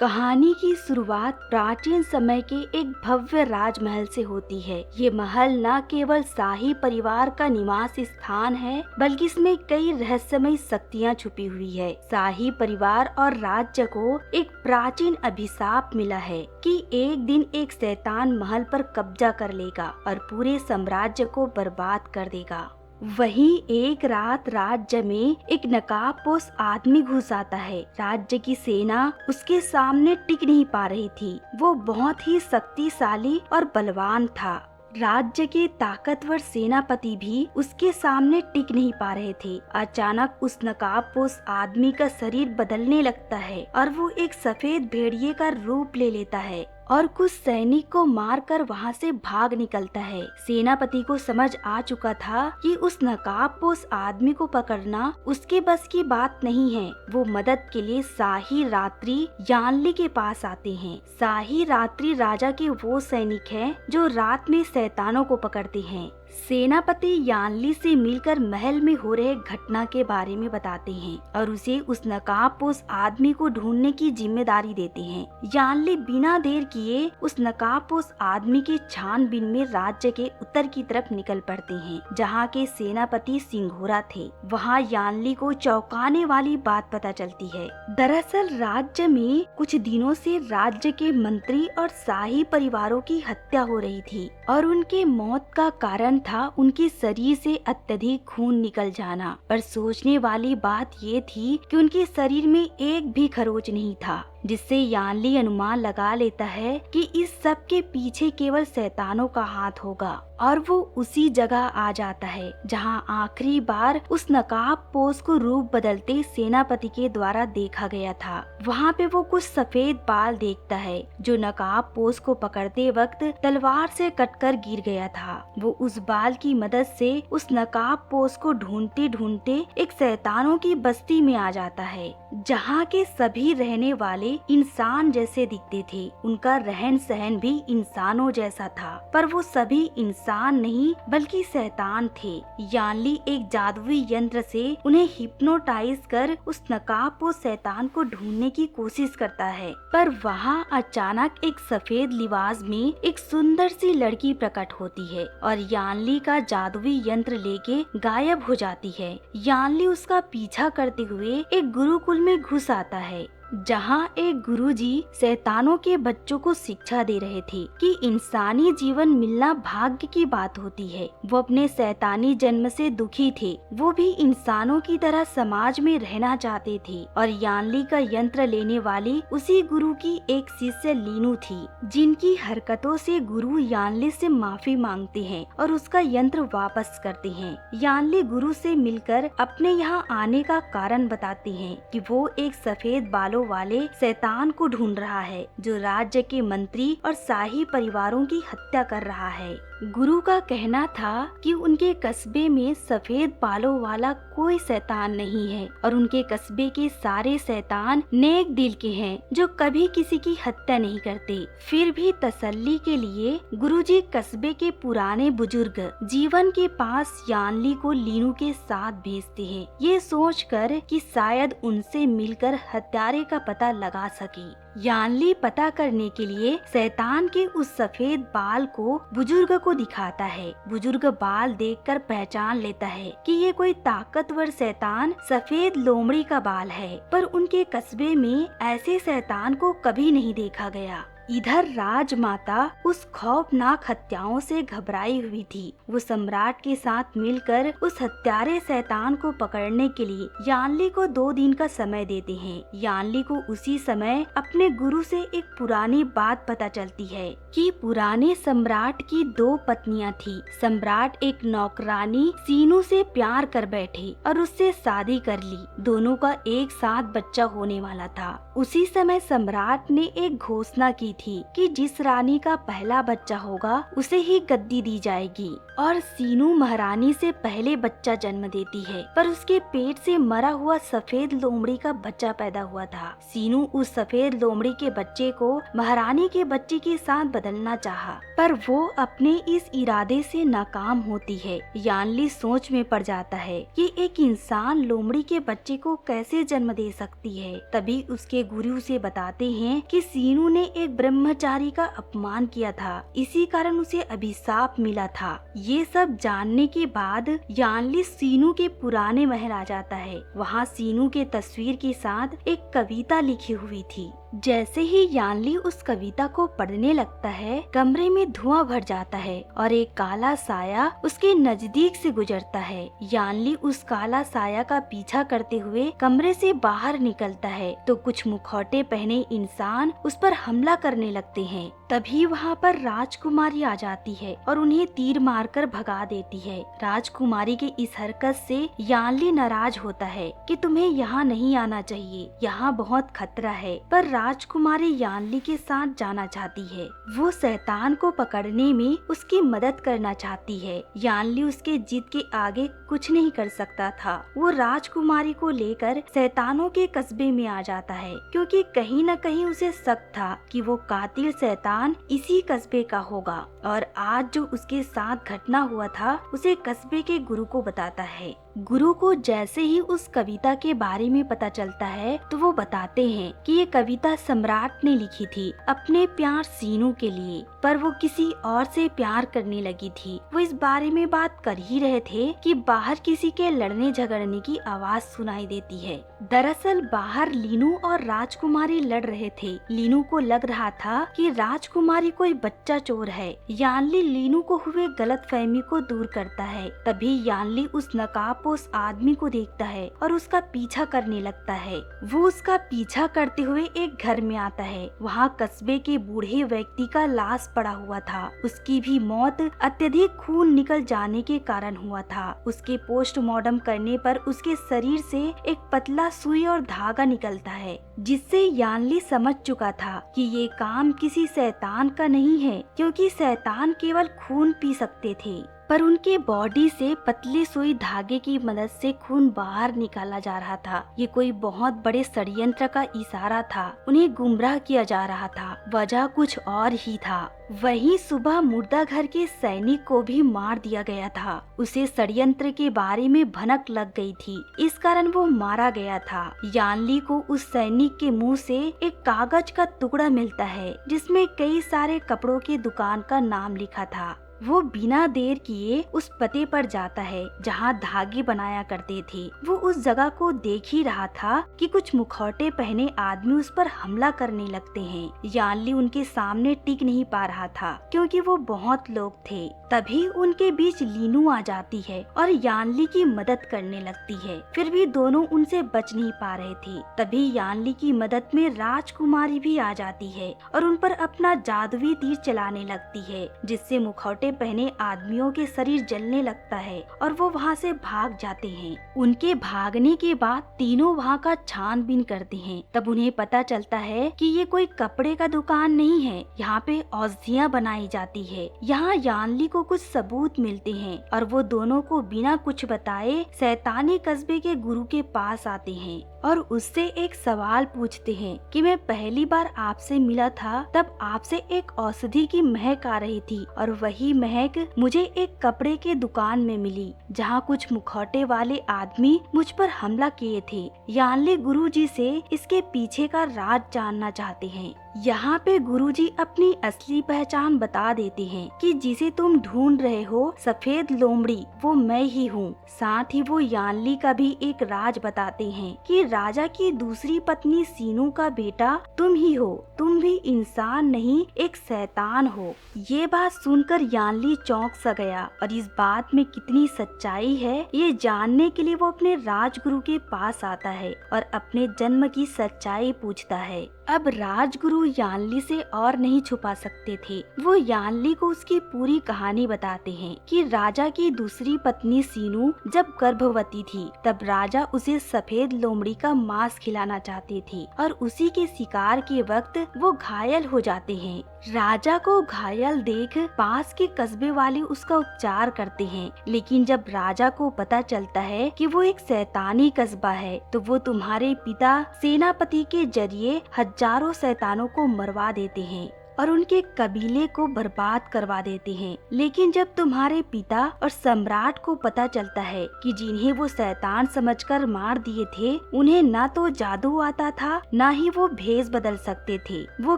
कहानी की शुरुआत प्राचीन समय के एक भव्य राजमहल से होती है। ये महल न केवल शाही परिवार का निवास स्थान है, बल्कि इसमें कई रहस्यमय शक्तियाँ छुपी हुई है। शाही परिवार और राज्य को एक प्राचीन अभिशाप मिला है कि एक दिन एक शैतान महल पर कब्जा कर लेगा और पूरे साम्राज्य को बर्बाद कर देगा। वहीं एक रात राज्य में एक नकाबपोश आदमी घुस आता है। राज्य की सेना उसके सामने टिक नहीं पा रही थी। वो बहुत ही शक्तिशाली और बलवान था। राज्य के ताकतवर सेनापति भी उसके सामने टिक नहीं पा रहे थे। अचानक उस नकाबपोश आदमी का शरीर बदलने लगता है और वो एक सफेद भेड़िए का रूप ले लेता है और कुछ सैनिक को मारकर वहां से भाग निकलता है। सेनापति को समझ आ चुका था कि उस नकाबपोश आदमी को पकड़ना उसके बस की बात नहीं है। वो मदद के लिए शाही रात्रि यानली के पास आते हैं। शाही रात्रि राजा के वो सैनिक हैं जो रात में शैतानों को पकड़ते हैं। सेनापति यानली से मिलकर महल में हो रहे घटना के बारे में बताते हैं और उसे उस नकाबपोश आदमी को ढूंढने की जिम्मेदारी देते हैं। यानली बिना देर किए उस नकाबपोश आदमी के छानबीन में राज्य के उत्तर की तरफ निकल पड़ते हैं, जहाँ के सेनापति सिंघोरा थे। वहाँ यानली को चौंकाने वाली बात पता चलती है। दरअसल राज्य में कुछ दिनों से राज्य के मंत्री और शाही परिवारों की हत्या हो रही थी और उनके मौत का कारण था उनके शरीर से अत्यधिक खून निकल जाना। पर सोचने वाली बात ये थी कि उनके शरीर में एक भी खरोच नहीं था, जिससे यानली अनुमान लगा लेता है कि इस सब के पीछे केवल शैतानों का हाथ होगा। और वो उसी जगह आ जाता है जहां आखिरी बार उस नकाबपोश को रूप बदलते सेनापति के द्वारा देखा गया था। वहां पे वो कुछ सफेद बाल देखता है जो नकाबपोश को पकड़ते वक्त तलवार से कटकर गिर गया था। वो उस बाल की मदद से उस नकाबपोश को ढूंढते ढूंढते एक शैतानों की बस्ती में आ जाता है, जहाँ के सभी रहने वाले इंसान जैसे दिखते थे। उनका रहन सहन भी इंसानों जैसा था, पर वो सभी इंसान नहीं बल्कि शैतान थे। यानली एक जादुई यंत्र से उन्हें हिप्नोटाइज कर उस नकाबपोश शैतान को ढूंढने की कोशिश करता है, पर वहाँ अचानक एक सफेद लिबास में एक सुंदर सी लड़की प्रकट होती है और यानली का जादुई यंत्र लेके गायब हो जाती है। यानली उसका पीछा करते हुए एक गुरुकुल में घुस आता है, जहाँ एक गुरुजी शैतानों के बच्चों को शिक्षा दे रहे थे कि इंसानी जीवन मिलना भाग्य की बात होती है। वो अपने शैतानी जन्म से दुखी थे। वो भी इंसानों की तरह समाज में रहना चाहते थे और यानली का यंत्र लेने वाली उसी गुरु की एक शिष्य लीनू थी, जिनकी हरकतों से गुरु यानली से माफी मांगते हैं और उसका यंत्र वापस करते हैं। यानली गुरु से मिलकर अपने यहाँ आने का कारण बताते हैं कि वो एक सफेद बालों वाले शैतान को ढूंढ रहा है जो राज्य के मंत्री और शाही परिवारों की हत्या कर रहा है। गुरु का कहना था कि उनके कस्बे में सफेद बालों वाला कोई शैतान नहीं है और उनके कस्बे के सारे शैतान नेक दिल के हैं जो कभी किसी की हत्या नहीं करते। फिर भी तसल्ली के लिए गुरुजी कस्बे के पुराने बुजुर्ग जीवन के पास यानली को लीनू के साथ भेजते हैं, ये सोचकर कि शायद उनसे मिलकर हत्यारे का पता लगा सके। यानली पता करने के लिए शैतान के उस सफेद बाल को बुजुर्ग को दिखाता है। बुजुर्ग बाल देखकर पहचान लेता है कि ये कोई ताकतवर शैतान सफेद लोमड़ी का बाल है, पर उनके कस्बे में ऐसे शैतान को कभी नहीं देखा गया। इधर राजमाता उस खौफनाक हत्याओं से घबराई हुई थी। वो सम्राट के साथ मिलकर उस हत्यारे शैतान को पकड़ने के लिए यानली को 2 दिन का समय देते हैं। यानली को उसी समय अपने गुरु से एक पुरानी बात पता चलती है कि पुराने सम्राट की 2 पत्नियां थी। सम्राट एक नौकरानी सीनू से प्यार कर बैठे और उससे शादी कर ली। दोनों का एक साथ बच्चा होने वाला था। उसी समय सम्राट ने एक घोषणा की थी कि जिस रानी का पहला बच्चा होगा उसे ही गद्दी दी जाएगी। और सीनू महारानी से पहले बच्चा जन्म देती है, पर उसके पेट से मरा हुआ सफेद लोमड़ी का बच्चा पैदा हुआ था। सीनू उस सफेद लोमड़ी के बच्चे को महारानी के बच्चे के साथ बदलना चाहा, पर वो अपने इस इरादे से नाकाम होती है। यानली सोच में पड़ जाता है कि एक इंसान लोमड़ी के बच्चे को कैसे जन्म दे सकती है। तभी उसके गुरु से बताते हैं कि सीनू ने एक ब्रह्मचारी का अपमान किया था, इसी कारण उसे अभिशाप मिला था। ये सब जानने के बाद यानली सीनू के पुराने महल आ जाता है। वहाँ सीनू के तस्वीर के साथ एक कविता लिखी हुई थी। जैसे ही यानली उस कविता को पढ़ने लगता है, कमरे में धुआं भर जाता है और एक काला साया उसके नजदीक से गुजरता है। यानली उस काला साया का पीछा करते हुए कमरे से बाहर निकलता है तो कुछ मुखौटे पहने इंसान उस पर हमला करने लगते हैं। तभी वहाँ पर राजकुमारी आ जाती है और उन्हें तीर मारकर भगा देती है। राजकुमारी के इस हरकत से यानली नाराज होता है कि तुम्हें यहाँ नहीं आना चाहिए, यहाँ बहुत खतरा है। पर राजकुमारी यानली के साथ जाना चाहती है। वो शैतान को पकड़ने में उसकी मदद करना चाहती है। यानली उसके जिद के आगे कुछ नहीं कर सकता था। वो राजकुमारी को लेकर शैतानों के कस्बे में आ जाता है, क्योंकि कहीं न कहीं उसे शक था कि वो कातिल शैतान इसी कस्बे का होगा। और आज जो उसके साथ घटना हुआ था उसे कस्बे के गुरु को बताता है। गुरु को जैसे ही उस कविता के बारे में पता चलता है तो वो बताते हैं कि ये कविता सम्राट ने लिखी थी अपने प्यार सीनू के लिए, पर वो किसी और से प्यार करने लगी थी। वो इस बारे में बात कर ही रहे थे कि बाहर किसी के लड़ने झगड़ने की आवाज सुनाई देती है। दरअसल बाहर लीनू और राजकुमारी लड़ रहे थे। लीनू को लग रहा था कि राजकुमारी कोई बच्चा चोर है। यानली लीनू को हुए गलतफहमी को दूर करता है। तभी यानली उस नकाबपोश आदमी को देखता है और उसका पीछा करने लगता है। वो उसका पीछा करते हुए एक घर में आता है। वहाँ कस्बे के बूढ़े व्यक्ति का लाश पड़ा हुआ था। उसकी भी मौत अत्यधिक खून निकल जाने के कारण हुआ था। उसके पोस्टमार्टम करने पर उसके शरीर से एक पतला सुई और धागा निकलता है, जिससे यानली समझ चुका था कि ये काम किसी शैतान का नहीं है, क्योंकि शैतान केवल खून पी सकते थे। पर उनके बॉडी से पतली सुई धागे की मदद से खून बाहर निकाला जा रहा था। ये कोई बहुत बड़े षड्यंत्र का इशारा था। उन्हें गुमराह किया जा रहा था। वजह कुछ और ही था। वहीं सुबह मुर्दा घर के सैनिक को भी मार दिया गया था। उसे षड्यंत्र के बारे में भनक लग गई थी, इस कारण वो मारा गया था। यानली को उस सैनिक के मुंह से एक कागज का टुकड़ा मिलता है, जिसमें कई सारे कपड़ों की दुकान का नाम लिखा था। वो बिना देर किए उस पते पर जाता है जहाँ धागे बनाया करते थे। वो उस जगह को देख ही रहा था कि कुछ मुखौटे पहने आदमी उस पर हमला करने लगते हैं। यानली उनके सामने टिक नहीं पा रहा था, क्योंकि वो बहुत लोग थे। तभी उनके बीच लीनू आ जाती है और यानली की मदद करने लगती है। फिर भी दोनों उनसे बच नहीं पा रहे थे। तभी यानली की मदद में राजकुमारी भी आ जाती है और उन पर अपना जादुई तीर चलाने लगती है, जिससे मुखौटे पहने आदमियों के शरीर जलने लगता है और वो वहाँ से भाग जाते हैं। उनके भागने के बाद तीनों वहाँ का छानबीन करते हैं। तब उन्हें पता चलता है कि ये कोई कपड़े का दुकान नहीं है, यहाँ पे औषधियाँ बनाई जाती है। यहाँ यानली को कुछ सबूत मिलते हैं और वो दोनों को बिना कुछ बताए शैतानी कस्बे के गुरु के पास आते हैं और उससे एक सवाल पूछते हैं कि मैं पहली बार आपसे मिला था तब आपसे एक औषधि की महक आ रही थी और वही महक मुझे एक कपड़े के दुकान में मिली, जहाँ कुछ मुखौटे वाले आदमी मुझ पर हमला किए थे। यानली गुरुजी से इसके पीछे का राज जानना चाहते हैं। यहाँ पे गुरुजी अपनी असली पहचान बता देते हैं कि जिसे तुम ढूंढ रहे हो सफेद लोमड़ी, वो मैं ही हूँ। साथ ही वो यानली का भी एक राज बताते हैं कि राजा की दूसरी पत्नी सीनू का बेटा तुम ही हो। तुम भी इंसान नहीं, एक शैतान हो। ये बात सुनकर यानली चौंक सा गया और इस बात में कितनी सच्चाई है ये जानने के लिए वो अपने राजगुरु के पास आता है और अपने जन्म की सच्चाई पूछता है। अब राजगुरु यानली से और नहीं छुपा सकते थे। वो यानली को उसकी पूरी कहानी बताते हैं कि राजा की दूसरी पत्नी सीनू जब गर्भवती थी तब राजा उसे सफेद लोमड़ी का मांस खिलाना चाहते थे और उसी के शिकार के वक्त वो घायल हो जाते हैं। राजा को घायल देख पास के कस्बे वाले उसका उपचार करते हैं, लेकिन जब राजा को पता चलता है कि वो एक शैतानी कस्बा है तो वो तुम्हारे पिता सेनापति के जरिए हजारों शैतानों को मरवा देते हैं और उनके कबीले को बर्बाद करवा देते हैं। लेकिन जब तुम्हारे पिता और सम्राट को पता चलता है कि जिन्हें वो शैतान समझकर मार दिए थे उन्हें ना तो जादू आता था ना ही वो भेष बदल सकते थे, वो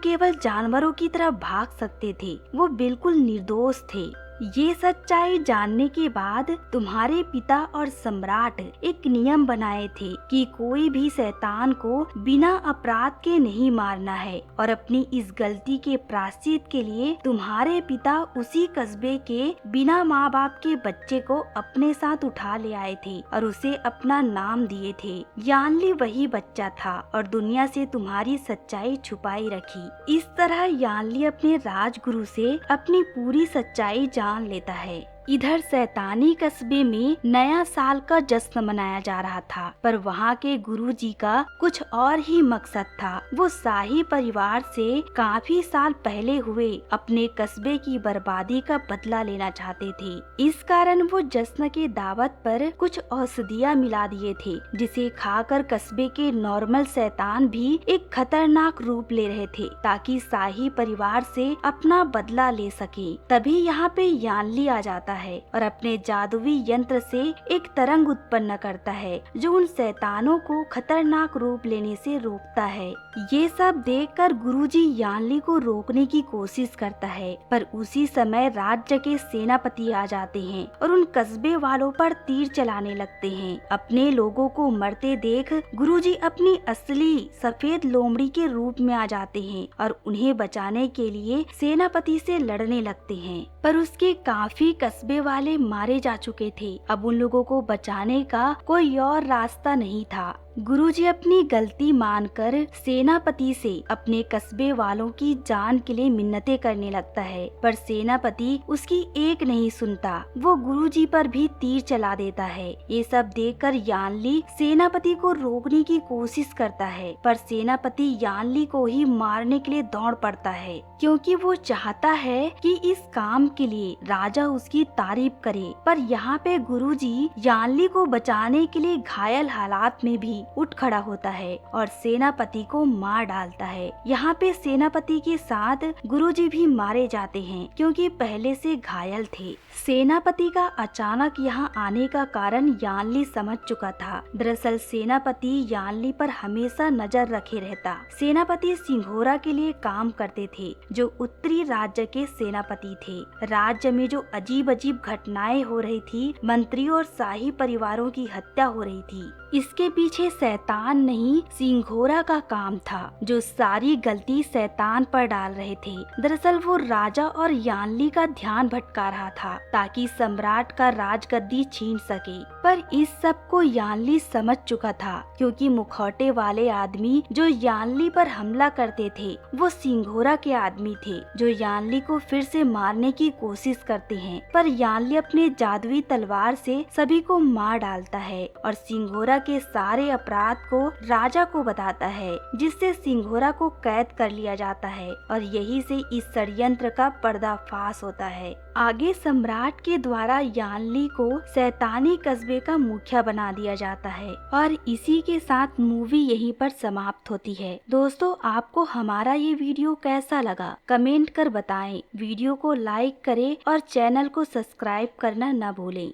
केवल जानवरों की तरह भाग सकते थे, वो बिल्कुल निर्दोष थे। ये सच्चाई जानने के बाद तुम्हारे पिता और सम्राट एक नियम बनाए थे कि कोई भी शैतान को बिना अपराध के नहीं मारना है और अपनी इस गलती के प्रायश्चित के लिए तुम्हारे पिता उसी कस्बे के बिना माँ बाप के बच्चे को अपने साथ उठा ले आए थे और उसे अपना नाम दिए थे। यानली वही बच्चा था और दुनिया से तुम्हारी सच्चाई छुपाई रखी। इस तरह यानली अपने राजगुरु से अपनी पूरी सच्चाई जान लेता है। इधर शैतानी कस्बे में नया साल का जश्न मनाया जा रहा था, पर वहाँ के गुरुजी का कुछ और ही मकसद था। वो शाही परिवार से काफी साल पहले हुए अपने कस्बे की बर्बादी का बदला लेना चाहते थे। इस कारण वो जश्न के दावत पर कुछ औषधियाँ मिला दिए थे, जिसे खाकर कस्बे के नॉर्मल शैतान भी एक खतरनाक रूप ले रहे थे ताकि शाही परिवार से अपना बदला ले सके। तभी यहाँ पे यानली आ जाता है और अपने जादुई यंत्र से एक तरंग उत्पन्न करता है जो उन शैतानों को खतरनाक रूप लेने से रोकता है। ये सब देखकर गुरुजी यानली को रोकने की कोशिश करता है, पर उसी समय राज्य के सेनापति आ जाते हैं और उन कस्बे वालों पर तीर चलाने लगते हैं। अपने लोगों को मरते देख गुरुजी अपनी असली सफेद लोमड़ी के रूप में आ जाते हैं और उन्हें बचाने के लिए सेनापति से लड़ने लगते हैं, पर उसके काफी कस्बे वाले मारे जा चुके थे। अब उन लोगों को बचाने का कोई और रास्ता नहीं था। गुरुजी अपनी गलती मानकर सेनापति से अपने कस्बे वालों की जान के लिए मिन्नतें करने लगता है, पर सेनापति उसकी एक नहीं सुनता। वो गुरुजी पर भी तीर चला देता है। ये सब देखकर यानली सेनापति को रोकने की कोशिश करता है, पर सेनापति यानली को ही मारने के लिए दौड़ पड़ता है, क्योंकि वो चाहता है कि इस काम के लिए राजा उसकी तारीफ करे। पर यहाँ पे गुरुजी यानली को बचाने के लिए घायल हालात में भी उठ खड़ा होता है और सेनापति को मार डालता है। यहाँ पे सेनापति के साथ गुरुजी भी मारे जाते हैं, क्योंकि पहले से घायल थे। सेनापति का अचानक यहाँ आने का कारण यानली समझ चुका था। दरअसल सेनापति यानली पर हमेशा नजर रखे रहता। सेनापति सिंघोरा के लिए काम करते थे, जो उत्तरी राज्य के सेनापति थे। राज्य में जो अजीब अजीब घटनाएं हो रही थी, मंत्रियों और शाही परिवारों की हत्या हो रही थी, इसके पीछे शैतान नहीं सिंघोरा का काम था, जो सारी गलती शैतान पर डाल रहे थे। दरअसल वो राजा और यानली का ध्यान भटका रहा था ताकि सम्राट का राजगद्दी छीन सके। पर इस सब को यानली समझ चुका था, क्योंकि मुखौटे वाले आदमी जो यानली पर हमला करते थे वो सिंघोरा के आदमी थे, जो यानली को फिर से मारने की कोशिश करते हैं। पर यानली अपने जादुई तलवार से सभी को मार डालता है और सिंघोरा के सारे अपराध को राजा को बताता है, जिससे सिंघोरा को कैद कर लिया जाता है और यही से इस षड्यंत्र का पर्दाफाश होता है। आगे सम्राट के द्वारा यानली को शैतानी कस्बे का मुखिया बना दिया जाता है और इसी के साथ मूवी यहीं पर समाप्त होती है। दोस्तों, आपको हमारा ये वीडियो कैसा लगा कमेंट कर बताएं। वीडियो को लाइक करें और चैनल को सब्सक्राइब करना न भूलें।